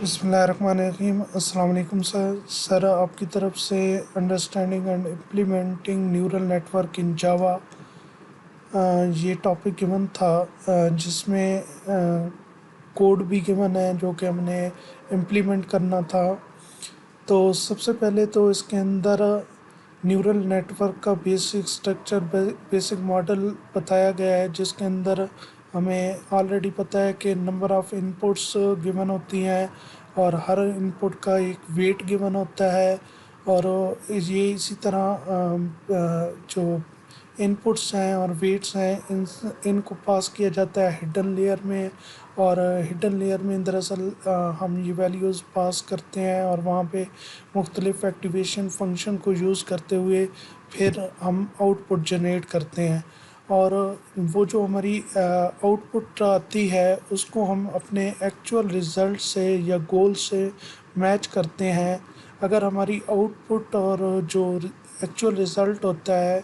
बिस्मिल्लाहिर्रहमानिर्रहीम। अस्सलाम वालेकुम सर, आपकी तरफ से understanding and implementing neural network in Java ये टॉपिक गिवन था, जिसमें कोड भी गिवन है जो कि हमने इम्प्लीमेंट करना था। तो सबसे पहले तो इसके अंदर न्यूरल नेटवर्क का बेसिक स्ट्रक्चर, बेसिक मॉडल बताया गया है, जिसके अंदर हमें ऑलरेडी पता है कि नंबर ऑफ़ इनपुट्स गिवन होती हैं और हर इनपुट का एक वेट गिवन होता है। और ये इसी तरह जो इनपुट्स हैं और वेट्स हैं, इनको पास किया जाता है हिडन लेयर में। और हिडन लेयर में दरअसल हम ये वैल्यूज़ पास करते हैं और वहाँ पे मुख्तलिफ़ एक्टिवेशन फंक्शन को यूज़ करते हुए फिर हम आउटपुट जनरेट करते हैं। और वो जो हमारी आउटपुट आती है उसको हम अपने एक्चुअल रिज़ल्ट से या गोल से मैच करते हैं। अगर हमारी आउटपुट और जो एक्चुअल रिज़ल्ट होता है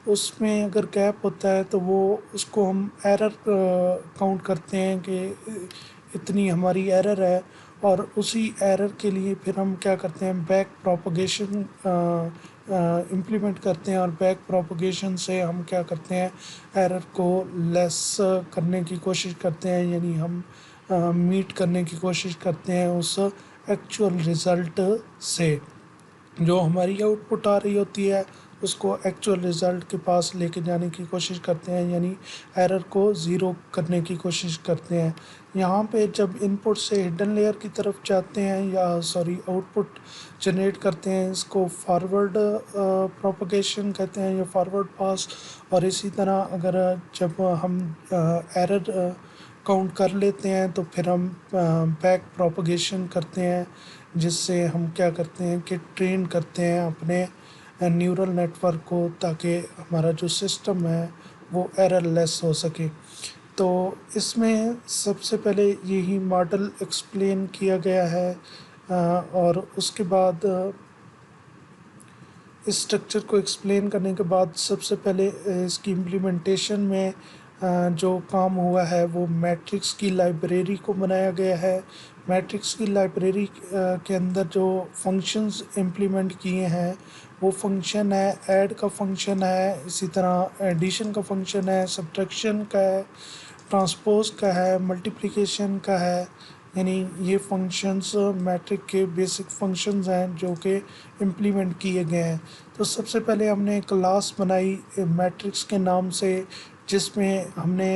उसमें अगर गैप होता है तो वो उसको हम एरर काउंट करते हैं कि इतनी हमारी एरर है। और उसी एरर के लिए फिर हम क्या करते हैं, बैक प्रोपगेशन इम्प्लीमेंट करते हैं। और बैक प्रोपगेशन से हम क्या करते हैं, एरर को लेस करने की कोशिश करते हैं, यानी हम मीट करने की कोशिश करते हैं उस एक्चुअल रिज़ल्ट से। जो हमारी आउटपुट आ रही होती है उसको एक्चुअल रिज़ल्ट के पास लेके जाने की कोशिश करते हैं, यानी एरर को ज़ीरो करने की कोशिश करते हैं। यहाँ पे जब इनपुट से हिडन लेयर की तरफ जाते हैं, या सॉरी आउटपुट जनरेट करते हैं, इसको फॉरवर्ड प्रोपगेशन कहते हैं या फॉरवर्ड पास। और इसी तरह अगर जब हम एरर काउंट कर लेते हैं तो फिर हम बैक प्रोपगेशन करते हैं, जिससे हम क्या करते हैं कि ट्रेन करते हैं अपने न्यूरल नेटवर्क को, ताकि हमारा जो सिस्टम है वो एरर लेस हो सके। तो इसमें सबसे पहले यही मॉडल एक्सप्लेन किया गया है। और उसके बाद इस स्ट्रक्चर को एक्सप्लेन करने के बाद सबसे पहले इसकी इम्प्लीमेंटेशन में जो काम हुआ है वो मैट्रिक्स की लाइब्रेरी को बनाया गया है। मैट्रिक्स की लाइब्रेरी के अंदर जो फंक्शंस इम्प्लीमेंट किए हैं वो फंक्शन है, ऐड का फंक्शन है, इसी तरह एडिशन का फंक्शन है, सब्ट्रैक्शन का है, ट्रांसपोज का है, मल्टीप्लिकेशन का है। यानी ये फंक्शंस मैट्रिक के बेसिक फंक्शंस हैं जो कि इम्प्लीमेंट किए गए हैं। तो सबसे पहले हमने क्लास बनाई मैट्रिक्स के नाम से, जिसमें हमने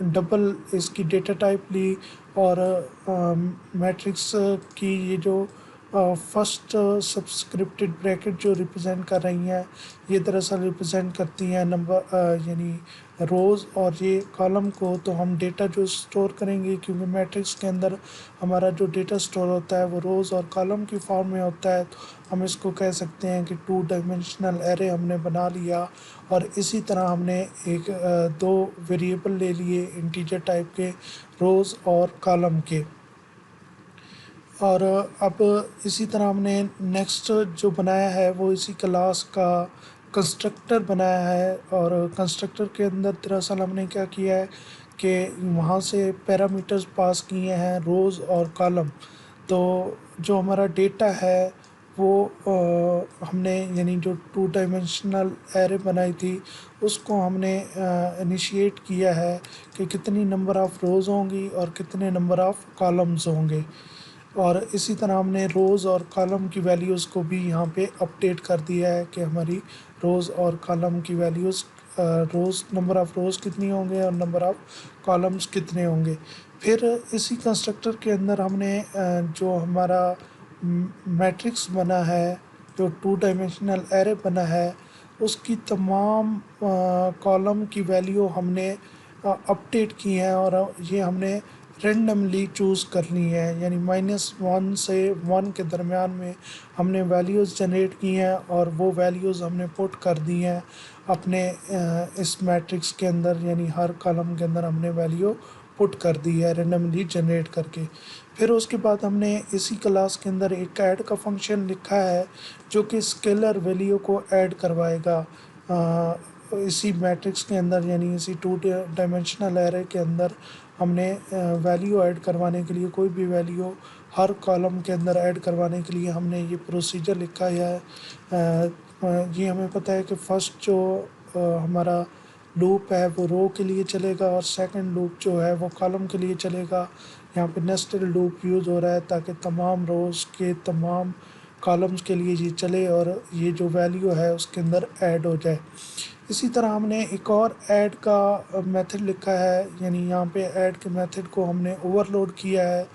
डबल इसकी डेटा टाइप ली। और मैट्रिक्स की ये जो फर्स्ट सब्सक्रिप्टेड ब्रैकेट जो रिप्रेजेंट कर रही हैं, ये दरअसल रिप्रेजेंट करती हैं नंबर, यानी रोज़। और ये कॉलम को तो हम डेटा जो स्टोर करेंगे, क्योंकि मैट्रिक्स के अंदर हमारा जो डेटा स्टोर होता है वो रोज़ और कॉलम की फॉर्म में होता है, तो हम इसको कह सकते हैं कि टू डायमेंशनल एरे हमने बना लिया। और इसी तरह हमने दो वेरिएबल ले लिए इंटीजर टाइप के, रोज़ और कॉलम के। और अब इसी तरह हमने नेक्स्ट जो बनाया है वो इसी क्लास का कंस्ट्रक्टर बनाया है। और कंस्ट्रक्टर के अंदर दरअसल हमने क्या किया है कि वहाँ से पैरामीटर्स पास किए हैं, रोज़ और कॉलम। तो जो हमारा डेटा है वो हमने, यानी जो टू डायमेंशनल एरे बनाई थी उसको हमने इनिशिएट किया है कि कितनी नंबर ऑफ़ रोज़ होंगी और कितने नंबर ऑफ़ कॉलम्स होंगे। और इसी तरह हमने रोज़ और कॉलम की वैल्यूज़ को भी यहाँ पे अपडेट कर दिया है कि हमारी रोज़ और कॉलम की वैल्यूज़, रोज़ नंबर ऑफ़ रोज़ कितनी होंगे और नंबर ऑफ़ कॉलम्स कितने होंगे। फिर इसी कंस्ट्रक्टर के अंदर हमने जो हमारा मैट्रिक्स बना है, जो टू डायमेंशनल एरे बना है, उसकी तमाम कॉलम की वैल्यू हमने अपडेट की हैं। और ये हमने रेंडमली चूज़ कर ली हैं, यानी -1 से 1 के दरमियान में हमने वैल्यूज़ जनरेट की हैं और वो वैल्यूज़ हमने पुट कर दी हैं अपने इस मैट्रिक्स के अंदर, यानी हर कॉलम के अंदर हमने वैल्यू पुट कर दी है रेंडमली जनरेट करके। फिर उसके बाद हमने इसी क्लास के अंदर एक ऐड का फंक्शन लिखा है जो कि स्केलर वैल्यू को ऐड करवाएगा इसी मैट्रिक्स के अंदर यानी इसी 2 डायमेंशनल एरे के अंदर हमने वैल्यू ऐड करवाने के लिए कोई भी वैल्यू हर कॉलम के अंदर ऐड करवाने के लिए हमने ये प्रोसीजर लिखा है। ये हमें पता है कि फर्स्ट जो हमारा लूप है वो रो के लिए चलेगा और सेकंड लूप जो है वो कॉलम के लिए चलेगा। यहाँ पे नेस्टेड लूप यूज़ हो रहा है ताकि तमाम रोज़ के तमाम कॉलम्स के लिए ये चले और ये जो वैल्यू है उसके अंदर ऐड हो जाए। इसी तरह हमने एक और ऐड का मेथड लिखा है, यानी यहाँ पे ऐड के मेथड को हमने ओवरलोड किया है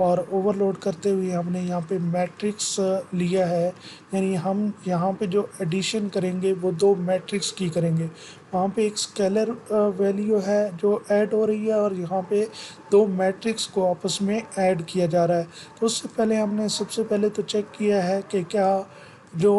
और ओवरलोड करते हुए हमने यहाँ पे मैट्रिक्स लिया है। यानी हम यहाँ पे जो एडिशन करेंगे वो 2 मैट्रिक्स की करेंगे। वहाँ पे एक स्केलर वैल्यू है जो ऐड हो रही है और यहाँ पे 2 मैट्रिक्स को आपस में ऐड किया जा रहा है। तो उससे पहले हमने सबसे पहले तो चेक किया है कि क्या जो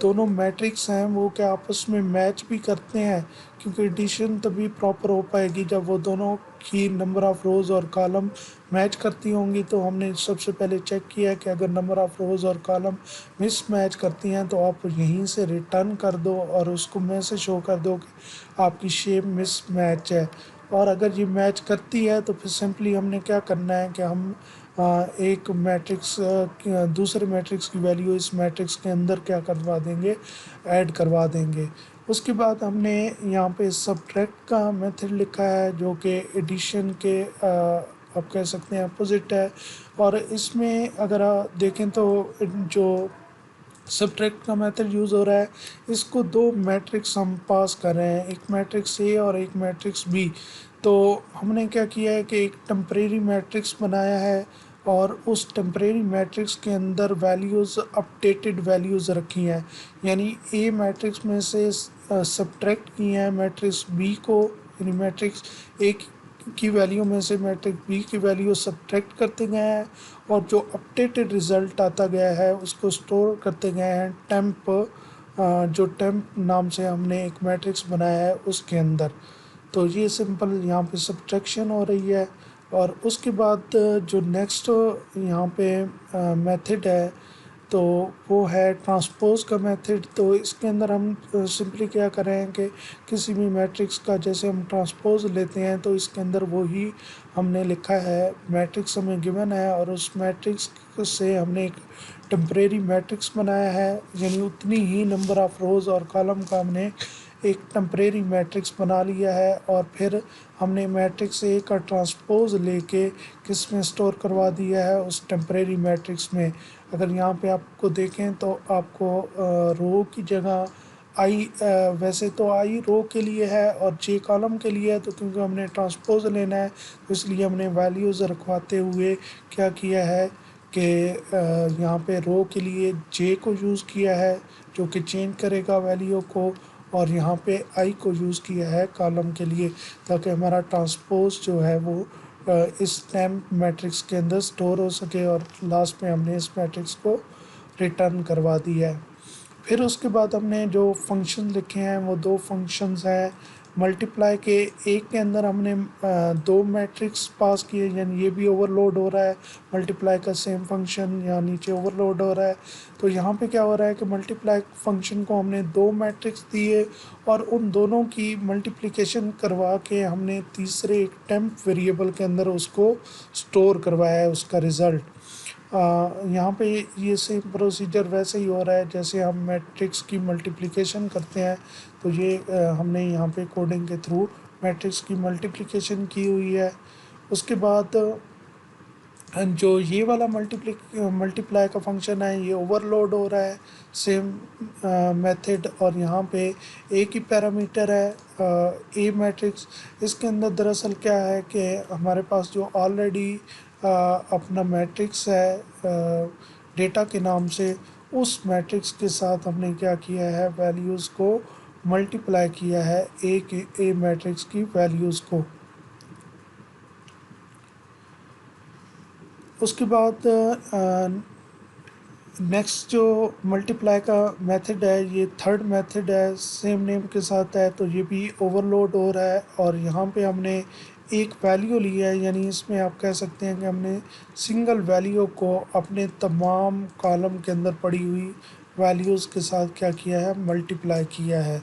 दोनों मैट्रिक्स हैं वो क्या आपस में मैच भी करते हैं, क्योंकि एडिशन तभी प्रॉपर हो पाएगी जब वो दोनों की नंबर ऑफ़ रोज़ और कॉलम मैच करती होंगी। तो हमने सबसे पहले चेक किया कि अगर नंबर ऑफ़ रोज़ और कॉलम मिस मैच करती हैं तो आप यहीं से रिटर्न कर दो और उसको मैसेज शो कर दो कि आपकी शेप मिस मैच है। और अगर ये मैच करती है तो फिर सिंपली हमने क्या करना है कि हम एक मैट्रिक्स दूसरे मैट्रिक्स की वैल्यू इस मैट्रिक्स के अंदर क्या करवा देंगे, ऐड करवा देंगे। उसके बाद हमने यहाँ पे सब्ट्रैक्ट का मेथड लिखा है जो कि एडिशन के आप कह सकते हैं अपोजिट है। और इसमें अगर आप देखें तो जो सब्ट्रैक्ट का मेथड यूज़ हो रहा है, इसको 2 मैट्रिक्स हम पास कर रहे हैं, एक मैट्रिक्स ए और एक मैट्रिक्स बी। तो हमने क्या किया है कि एक टेम्परेरी मैट्रिक्स बनाया है और उस टेम्परेरी मैट्रिक्स के अंदर वैल्यूज़ अपडेटेड वैल्यूज़ रखी हैं, यानी ए मैट्रिक्स में से सब्ट्रैक्ट की हैं मैट्रिक्स बी को, यानी मैट्रिक्स ए की वैल्यू में से मैट्रिक्स बी की वैल्यू सब्ट्रैक्ट करते गए हैं और जो अपडेटेड रिज़ल्ट आता गया है उसको स्टोर करते गए हैं टेम्प, जो टेम्प नाम से हमने एक मैट्रिक्स बनाया है उसके अंदर। तो ये सिंपल यहाँ पे सब्ट्रैक्शन हो रही है। और उसके बाद जो नेक्स्ट यहाँ पे मेथड है तो वो है ट्रांसपोज का मेथड। तो इसके अंदर हम सिंपली क्या कर रहे हैं कि किसी भी मैट्रिक्स का जैसे हम ट्रांसपोज लेते हैं तो इसके अंदर वो ही हमने लिखा है, मैट्रिक्स हमें गिवन है और उस मैट्रिक्स से हमने एक टेम्परेरी मैट्रिक्स बनाया है, यानी उतनी ही नंबर ऑफ़ रोज़ और कॉलम का हमने एक टेम्परेरी मैट्रिक्स बना लिया है। और फिर हमने मैट्रिक्स ए का ट्रांसपोज लेके किस में स्टोर करवा दिया है, उस टेम्परेरी मैट्रिक्स में। अगर यहाँ पे आपको देखें तो आपको रो की जगह आई, वैसे तो आई रो के लिए है और जे कॉलम के लिए है, तो क्योंकि हमने ट्रांसपोज लेना है तो इसलिए हमने वैल्यूज़ रखवाते हुए क्या किया है कि यहाँ पे रो के लिए जे को यूज़ किया है जो कि चेंज करेगा वैल्यू को, और यहाँ पे आई को यूज़ किया है कॉलम के लिए ताकि हमारा ट्रांसपोज जो है वो इस टेम्प मैट्रिक्स के अंदर स्टोर हो सके और लास्ट में हमने इस मैट्रिक्स को रिटर्न करवा दिया है। फिर उसके बाद हमने जो फंक्शन लिखे हैं वो 2 फंक्शंस हैं। मल्टीप्लाई के एक के अंदर हमने 2 मैट्रिक्स पास किए, यानी ये भी ओवरलोड हो रहा है, मल्टीप्लाई का सेम फंक्शन यहाँ नीचे ओवरलोड हो रहा है। तो यहाँ पे क्या हो रहा है कि मल्टीप्लाई फंक्शन को हमने 2 मैट्रिक्स दिए और उन दोनों की मल्टीप्लिकेशन करवा के हमने तीसरे एक टेम्प वेरिएबल के अंदर उसको स्टोर करवाया है उसका रिज़ल्ट। यहाँ पे ये सेम प्रोसीजर वैसे ही हो रहा है जैसे हम मैट्रिक्स की मल्टीप्लिकेशन करते हैं। तो ये हमने यहाँ पे कोडिंग के थ्रू मैट्रिक्स की मल्टीप्लिकेशन की हुई है। उसके बाद जो ये वाला मल्टीप्लाई का फंक्शन है ये ओवरलोड हो रहा है सेम मेथड, और यहाँ पे एक ही पैरामीटर है ए मैट्रिक्स। इसके अंदर दरअसल क्या है कि हमारे पास जो ऑलरेडी अपना मैट्रिक्स है डेटा के नाम से, उस मैट्रिक्स के साथ हमने क्या किया है, वैल्यूज़ को मल्टीप्लाई किया है ए मैट्रिक्स की वैल्यूज़ को। उसके बाद नेक्स्ट जो मल्टीप्लाई का मेथड है ये थर्ड मेथड है, सेम नेम के साथ है, तो ये भी ओवरलोड हो रहा है और यहाँ पे हमने एक वैल्यू लिया है, यानी इसमें आप कह सकते हैं कि हमने सिंगल वैल्यू को अपने तमाम कॉलम के अंदर पड़ी हुई वैल्यूज़ के साथ क्या किया है, मल्टीप्लाई किया है।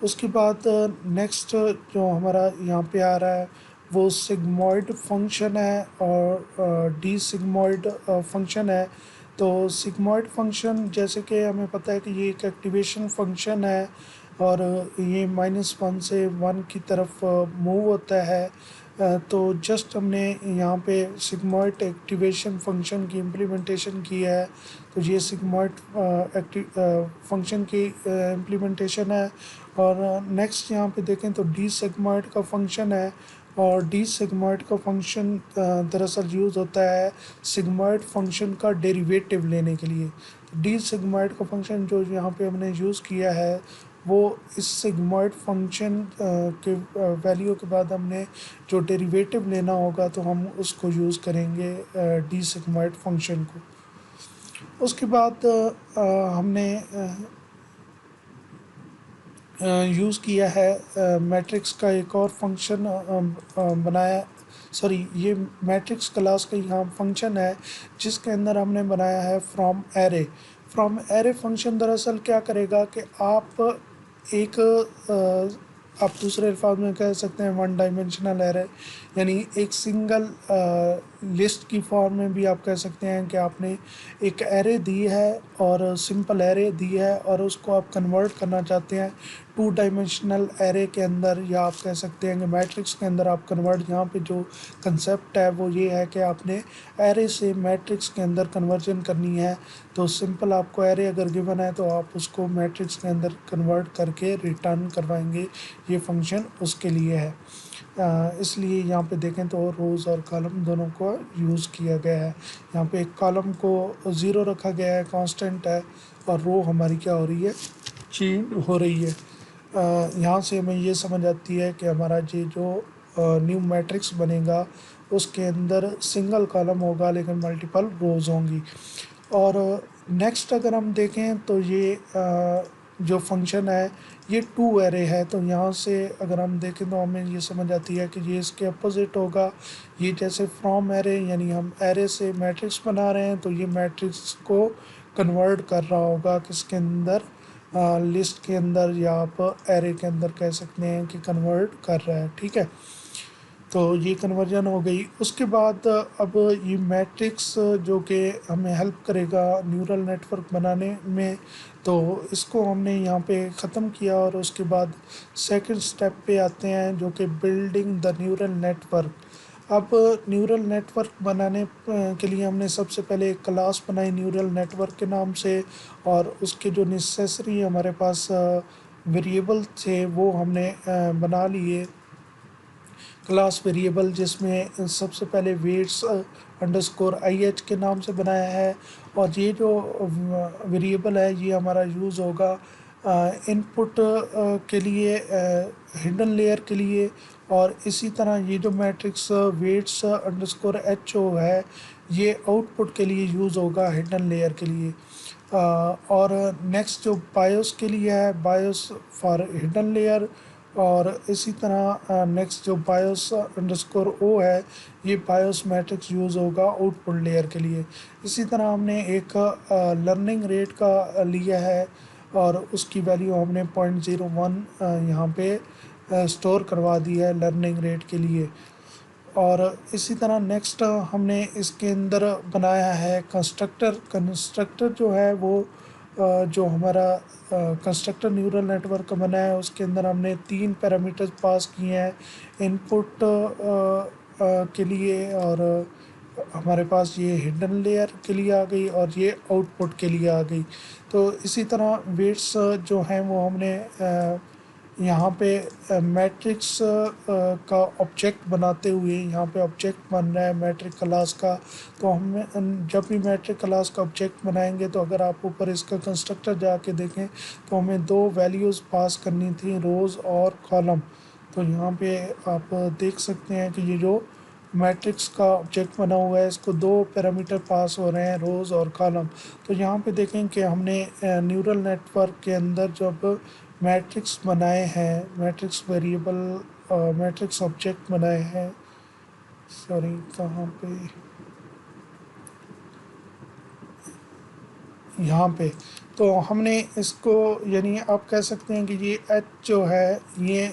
उसके बाद नेक्स्ट जो हमारा यहाँ पे आ रहा है वो सिग्मॉइड फंक्शन है और डी सिग्मॉइड फंक्शन है। तो सिग्मॉइड फंक्शन जैसे कि हमें पता है कि ये एक एक्टिवेशन फंक्शन है और ये -1 से 1 की तरफ मूव होता है। तो जस्ट हमने यहाँ पे सिग्मॉइड एक्टिवेशन फंक्शन की इम्प्लीमेंटेशन की है। तो ये सिग्मॉइड फंक्शन की इम्प्लीमेंटेशन है। और नेक्स्ट यहाँ पे देखें तो डी सिग्मॉइड का फंक्शन है और डी सिग्मॉइड का फंक्शन दरअसल यूज़ होता है सिग्मॉइड फंक्शन का डेरिवेटिव लेने के लिए। तो डी सिग्मॉइड का फंक्शन जो यहाँ पे हमने यूज़ किया है वो इस सिग्मॉइड फंक्शन के वैल्यू के बाद हमने जो डेरिवेटिव लेना होगा तो हम उसको यूज़ करेंगे डी सिग्मॉइड फंक्शन को। उसके बाद हमने यूज़ किया है मैट्रिक्स का एक और फंक्शन बनाया। सॉरी, ये मैट्रिक्स क्लास का यहाँ फंक्शन है जिसके अंदर हमने बनाया है from array. From array function दरअसल क्या करेगा कि एक आप दूसरे अल्फाज में कह सकते हैं वन डायमेंशनल एरे, यानी एक सिंगल लिस्ट की फॉर्म में भी आप कह सकते हैं कि आपने एक एरे दी है और सिंपल एरे दी है और उसको आप कन्वर्ट करना चाहते हैं 2 डायमेंशनल एरे के अंदर, या आप कह सकते हैं कि मैट्रिक्स के अंदर आप कन्वर्ट। यहाँ पे जो कंसेप्ट है वो ये है कि आपने एरे से मैट्रिक्स के अंदर कन्वर्जन करनी है। तो सिंपल आपको एरे अगर गिवन है तो आप उसको मैट्रिक्स के अंदर कन्वर्ट करके रिटर्न करवाएंगे, ये फंक्शन उसके लिए है। इसलिए यहाँ पे देखें तो रोज़ और कॉलम दोनों को यूज़ किया गया है। यहाँ पे एक कॉलम को 0 रखा गया है, कांस्टेंट है, और रो हमारी क्या हो रही है, चेंज हो रही है। यहाँ से हमें ये समझ आती है कि हमारा ये जो न्यू मैट्रिक्स बनेगा उसके अंदर सिंगल कॉलम होगा लेकिन मल्टीपल रोज़ होंगी। और नेक्स्ट अगर हम देखें तो ये जो फंक्शन है ये 2 एरे है। तो यहाँ से अगर हम देखें तो हमें ये समझ आती है कि ये इसके अपोजिट होगा। ये जैसे फ्रॉम एरे, यानी हम एरे से मैट्रिक्स बना रहे हैं तो ये मैट्रिक्स को कन्वर्ट कर रहा होगा किसके अंदर, लिस्ट के अंदर, या आप एरे के अंदर कह सकते हैं कि कन्वर्ट कर रहा है। ठीक है, तो ये कन्वर्जन हो गई। उसके बाद अब ये मैट्रिक्स जो कि हमें हेल्प करेगा न्यूरल नेटवर्क बनाने में, तो इसको हमने यहाँ पे ख़त्म किया और उसके बाद सेकंड स्टेप पे आते हैं जो कि बिल्डिंग द न्यूरल नेटवर्क। अब न्यूरल नेटवर्क बनाने के लिए हमने सबसे पहले एक क्लास बनाई न्यूरल नेटवर्क के नाम से, और उसके जो नेसेसरी हमारे पास वेरिएबल थे वो हमने बना लिए क्लास वेरिएबल, जिसमें सबसे पहले वेट्स अंडरस्कोर IH के नाम से बनाया है। और ये जो वेरिएबल है ये हमारा यूज़ होगा इनपुट के लिए, हिडन लेयर के लिए। और इसी तरह ये जो मैट्रिक्स वेट्स अंडरस्कोर HO है ये आउटपुट के लिए यूज़ होगा हिडन लेयर के लिए। और नेक्स्ट जो बायोस के लिए है, बायोस फॉर हिडन लेयर। और इसी तरह नेक्स्ट जो बायोस अंडरस्कोर ओ है ये बायोस मैट्रिक्स यूज़ होगा आउटपुट लेयर के लिए। इसी तरह हमने एक लर्निंग रेट का लिया है और उसकी वैल्यू हमने 0.01 यहाँ पे स्टोर करवा दी है लर्निंग रेट के लिए। और इसी तरह नेक्स्ट हमने इसके अंदर बनाया है कंस्ट्रक्टर। कंस्ट्रक्टर जो है वो जो हमारा कंस्ट्रक्टर न्यूरल नेटवर्क का बना है उसके अंदर हमने 3 पैरामीटर्स पास किए हैं इनपुट के लिए, और हमारे पास ये हिडन लेयर के लिए आ गई और ये आउटपुट के लिए आ गई। तो इसी तरह वेट्स जो हैं वो हमने यहाँ पे मैट्रिक्स का ऑब्जेक्ट बनाते हुए, यहाँ पे ऑब्जेक्ट बन रहा है मैट्रिक क्लास का। तो हम जब भी मैट्रिक क्लास का ऑब्जेक्ट बनाएंगे तो अगर आप ऊपर इसका कंस्ट्रक्टर जाके देखें तो हमें 2 वैल्यूज़ पास करनी थी, रोज़ और कॉलम। तो यहाँ पे आप देख सकते हैं कि ये जो मैट्रिक्स का ऑब्जेक्ट बना हुआ है इसको 2 पैरामीटर पास हो रहे हैं, रोज़ और कॉलम। तो यहाँ पे देखें कि हमने न्यूरल नेटवर्क के अंदर जब मैट्रिक्स बनाए हैं, मैट्रिक्स वेरिएबल, मैट्रिक्स ऑब्जेक्ट बनाए हैं, सॉरी कहाँ पे, यहाँ पे तो हमने इसको यानी आप कह सकते हैं कि ये एच जो है ये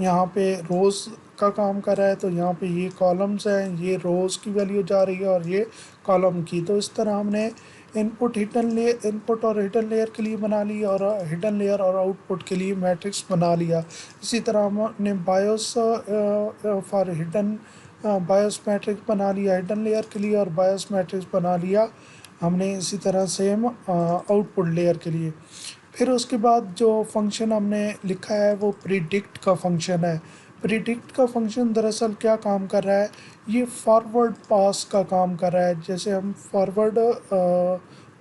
यहाँ पे रोज़ का काम कर रहा है, तो यहाँ पे ये कॉलम्स हैं, ये रोज़ की वैल्यू जा रही है और ये कॉलम की। तो इस तरह हमने इनपुट और हिडन लेयर के लिए बना ली और हिडन लेयर और आउटपुट के लिए मैट्रिक्स बना लिया। इसी तरह हमने BIOS for hidden BIOS matrix बना लिया हिडन लेयर के लिए और बायोस मैट्रिक्स बना लिया हमने इसी तरह सेम आउटपुट लेयर के लिए। फिर उसके बाद जो फंक्शन हमने लिखा है वो प्रिडिक्ट का फंक्शन है। प्रिडिक्ट का फंक्शन दरअसल क्या काम कर रहा है, ये फॉरवर्ड पास का काम कर रहा है, जैसे हम फॉरवर्ड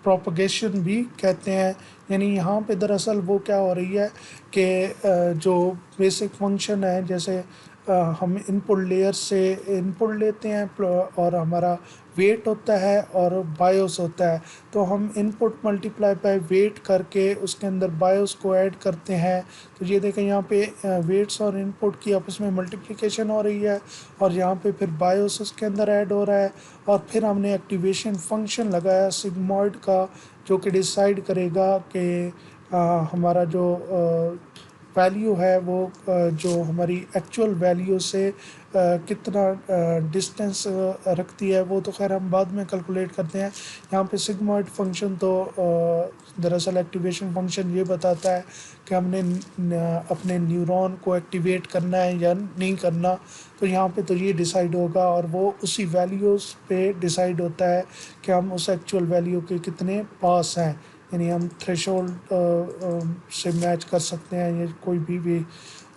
प्रोपगेशन भी कहते हैं। यानी यहाँ पे दरअसल वो क्या हो रही है कि जो बेसिक फंक्शन है, जैसे हम इनपुट लेयर से इनपुट लेते हैं और हमारा वेट होता है और बायोस होता है, तो हम इनपुट मल्टीप्लाई बाय वेट करके उसके अंदर बायोस को ऐड करते हैं। तो ये देखें यहाँ पे वेट्स और इनपुट की आपस में मल्टीप्लिकेशन हो रही है और यहाँ पे फिर बायोस उसके अंदर ऐड हो रहा है। और फिर हमने एक्टिवेशन फंक्शन लगाया सिग्मॉइड का, जो कि डिसाइड करेगा कि हमारा जो वैल्यू है वो जो हमारी एक्चुअल वैल्यू से कितना डिस्टेंस रखती है, वो तो खैर हम बाद में कैलकुलेट करते हैं। यहाँ पे सिग्मॉइड फंक्शन तो दरअसल एक्टिवेशन फंक्शन ये बताता है कि हमने अपने न्यूरॉन को एक्टिवेट करना है या नहीं करना। तो यहाँ पे तो ये डिसाइड होगा और वो उसी वैल्यूज़ पे डिसाइड होता है कि हम उस एक्चुअल वैल्यू के कितने पास हैं। यानी हम थ्रेशोल्ड से मैच कर सकते हैं ये कोई भी।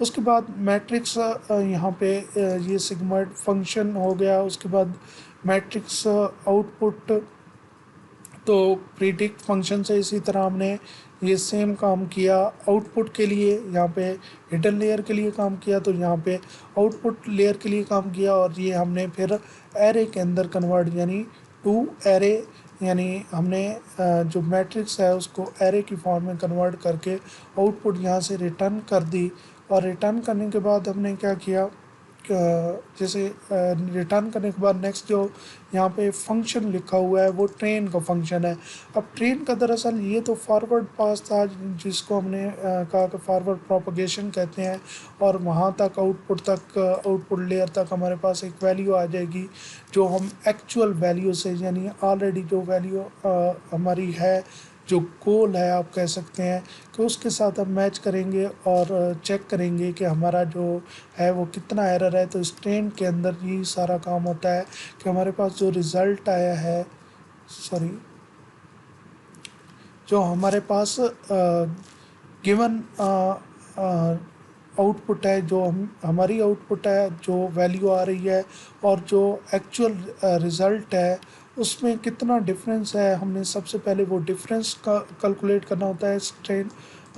उसके बाद मैट्रिक्स यहाँ पे ये सिग्मॉइड फंक्शन हो गया। उसके बाद मैट्रिक्स आउटपुट तो प्रिडिक्ट फंक्शन से इसी तरह हमने ये सेम काम किया आउटपुट के लिए। यहाँ पे हिडन लेयर के लिए काम किया, तो यहाँ पे आउटपुट लेयर के लिए काम किया और ये हमने फिर एरे के अंदर कन्वर्ट यानी टू एरे, यानी हमने जो मैट्रिक्स है उसको एरे की फॉर्म में कन्वर्ट करके आउटपुट यहाँ से रिटर्न कर दी। और रिटर्न करने के बाद हमने क्या किया, जैसे रिटर्न करने के बाद नेक्स्ट जो यहाँ पे फंक्शन लिखा हुआ है वो ट्रेन का फंक्शन है। अब ट्रेन का दरअसल ये तो फॉरवर्ड पास था जिसको हमने कहा कि फॉरवर्ड प्रोपगेशन कहते हैं, और वहाँ तक आउटपुट लेयर तक हमारे पास एक वैल्यू आ जाएगी जो हम एक्चुअल वैल्यू से यानी ऑलरेडी जो वैल्यू हमारी है, जो गोल है आप कह सकते हैं, कि उसके साथ हम मैच करेंगे और चेक करेंगे कि हमारा जो है वो कितना एरर है। तो इस ट्रेंड के अंदर ये सारा काम होता है कि हमारे पास जो रिज़ल्ट आया है, सॉरी, जो हमारे पास गिवन आउटपुट है, जो हमारी आउटपुट है, जो वैल्यू आ रही है और जो एक्चुअल रिज़ल्ट है उसमें कितना डिफरेंस है, हमने सबसे पहले वो डिफरेंस का कैलकुलेट करना होता है। इस ट्रेन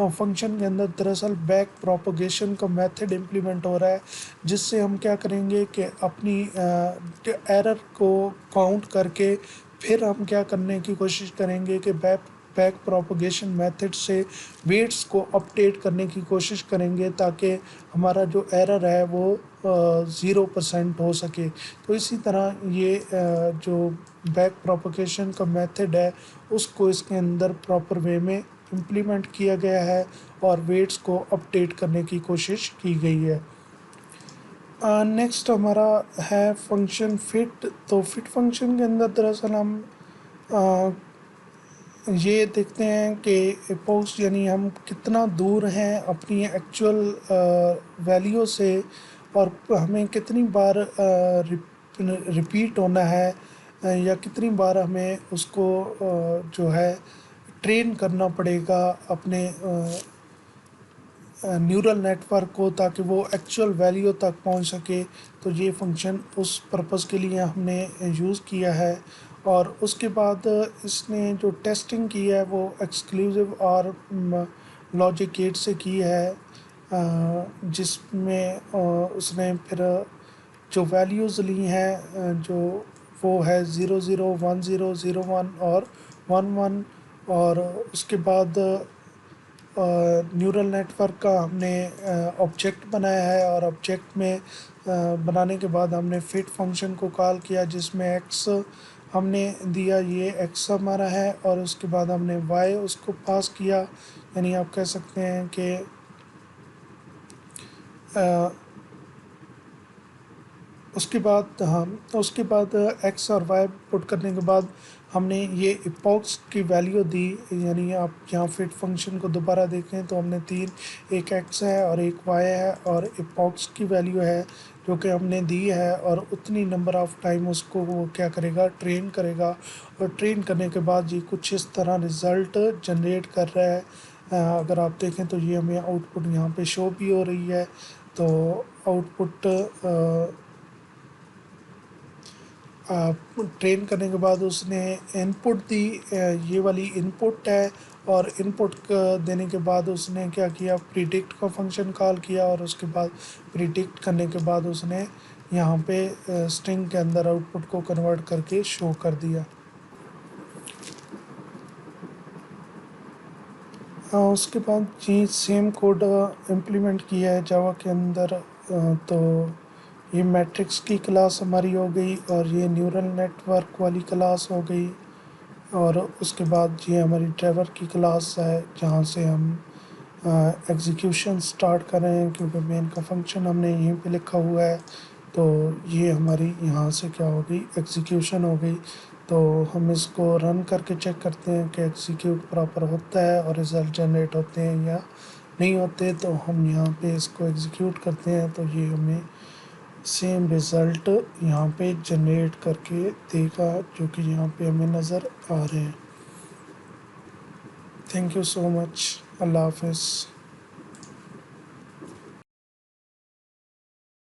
फंक्शन के अंदर दरअसल बैक प्रोपगेशन का मेथड इम्प्लीमेंट हो रहा है, जिससे हम क्या करेंगे कि अपनी एरर को काउंट करके फिर हम क्या करने की कोशिश करेंगे कि बैक प्रोपगेशन मेथड से वेट्स को अपडेट करने की कोशिश करेंगे ताकि हमारा जो एरर है वो 0% हो सके। तो इसी तरह ये जो बैक प्रोपगेशन का मेथड है उसको इसके अंदर प्रॉपर वे में इम्प्लीमेंट किया गया है और वेट्स को अपडेट करने की कोशिश की गई है। नेक्स्ट हमारा है फंक्शन फिट। तो फिट फंक्शन के अंदर दरअसल हम ये देखते हैं कि एपोक्स यानी हम कितना दूर हैं अपनी एक्चुअल वैल्यू से और हमें कितनी बार रिपीट होना है या कितनी बार हमें उसको जो है ट्रेन करना पड़ेगा अपने न्यूरल नेटवर्क को, ताकि वो एक्चुअल वैल्यू तक पहुंच सके। तो ये फंक्शन उस पर्पस के लिए हमने यूज़ किया है। और उसके बाद इसने जो टेस्टिंग की है वो एक्सक्लूसिव और लॉजिक गेट से की है, जिसमें उसने फिर जो वैल्यूज़ ली हैं जो वो है 00 10 01 और 11। और उसके बाद न्यूरल नेटवर्क का हमने ऑब्जेक्ट बनाया है और ऑब्जेक्ट में बनाने के बाद हमने फिट फंक्शन को कॉल किया, जिसमें एक्स हमने दिया ये x हमारा है, और उसके बाद हमने y उसको पास किया, यानी आप कह सकते हैं कि उसके बाद हम उसके बाद एक्स और वाई पुट करने के बाद हमने ये इपॉक्स की वैल्यू दी, यानी आप यहाँ फिट फंक्शन को दोबारा देखें तो हमने तीन, एक एक्स है और एक वाई है, और इपॉक्स की वैल्यू है जो कि हमने दी है, और उतनी नंबर ऑफ टाइम उसको वो क्या करेगा, ट्रेन करेगा। और ट्रेन करने के बाद ये कुछ इस तरह रिज़ल्ट जनरेट कर रहा है। अगर आप देखें तो ये हमें आउटपुट यहाँ पे शो भी हो रही है। तो आउटपुट ट्रेन करने के बाद उसने इनपुट दी, ये वाली इनपुट है, और इनपुट देने के बाद उसने क्या किया, प्रिडिक्ट का फंक्शन कॉल किया, और उसके बाद प्रिडिक्ट करने के बाद उसने यहाँ पे स्ट्रिंग के अंदर आउटपुट को कन्वर्ट करके शो कर दिया। उसके बाद जी सेम कोड इम्प्लीमेंट किया है जावा के अंदर। तो ये मैट्रिक्स की क्लास हमारी हो गई, और ये न्यूरल नेटवर्क वाली क्लास हो गई, और उसके बाद ये हमारी ड्राइवर की क्लास है जहाँ से हम एग्जीक्यूशन स्टार्ट कर रहे हैं, क्योंकि मेन का फंक्शन हमने यहीं पे लिखा हुआ है। तो ये हमारी यहाँ से क्या हो गई, एग्जीक्यूशन हो गई। तो हम इसको रन करके चेक करते हैं कि एग्जीक्यूट प्रॉपर होता है और रिज़ल्ट जनरेट होते हैं या नहीं होते। तो हम यहाँ पे इसको एग्जीक्यूट करते हैं तो ये हमें सेम रिज़ल्ट यहाँ पे जनरेट करके देगा, जो कि यहाँ पे हमें नज़र आ रहे हैं। Thank you so much. अल्लाह हाफिज़।